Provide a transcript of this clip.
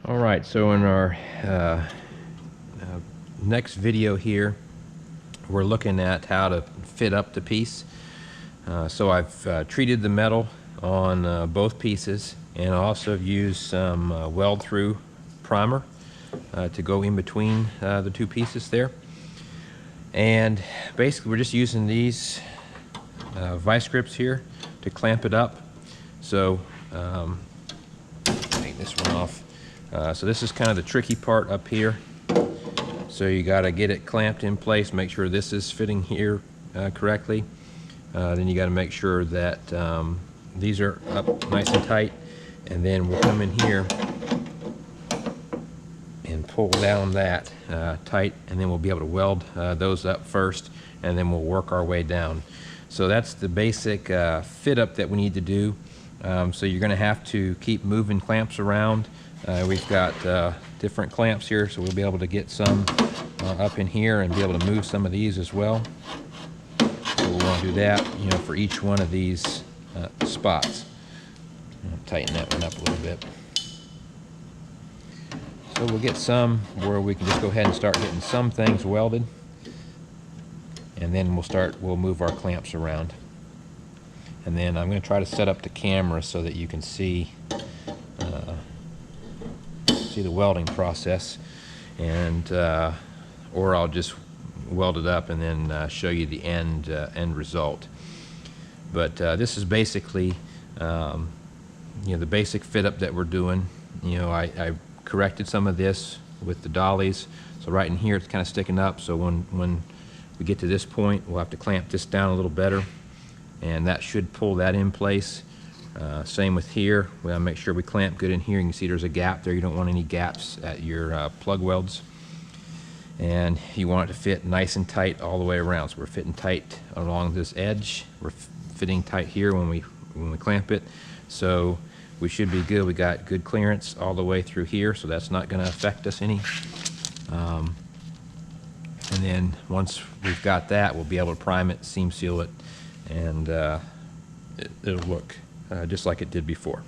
Alright, so in our next video here, we're looking at how to fit up the piece. So I've treated the metal on both pieces, and I also used some weld-through primer to go in between the two pieces there. And basically we're just using these vice grips here to clamp it up. So take this one off. So this is kind of the tricky part up here. So you got to get it clamped in place, make sure this is fitting here correctly. Then you got to make sure that these are up nice and tight, and then we'll come in here and pull down that tight, and then we'll be able to weld those up first, and then we'll work our way down. So that's the basic fit up that we need to do. So you're going to have to keep moving clamps around. We've got different clamps here, so we'll be able to get some up in here and be able to move some of these as well. So we'll want to do that, for each one of these spots. I'll tighten that one up a little bit. So we'll get some where we can just go ahead and start getting some things welded, and then we'll move our clamps around. And then I'm going to try to set up the camera so that you can see the welding process, and or I'll just weld it up and then show you the end result. But this is basically the basic fit up that we're doing. I corrected some of this with the dollies, so right in here it's kind of sticking up, so when we get to this point we'll have to clamp this down a little better, and that should pull that in place. Same with here. We want to make sure we clamp good in here. You can see there's a gap there. You don't want any gaps at your plug welds, and you want it to fit nice and tight all the way around. So we're fitting tight along this edge. We're fitting tight here when we clamp it. So we should be good. We got good clearance all the way through here, so that's not going to affect us any. And then once we've got that, we'll be able to prime it, seam seal it, and it'll look just like it did before.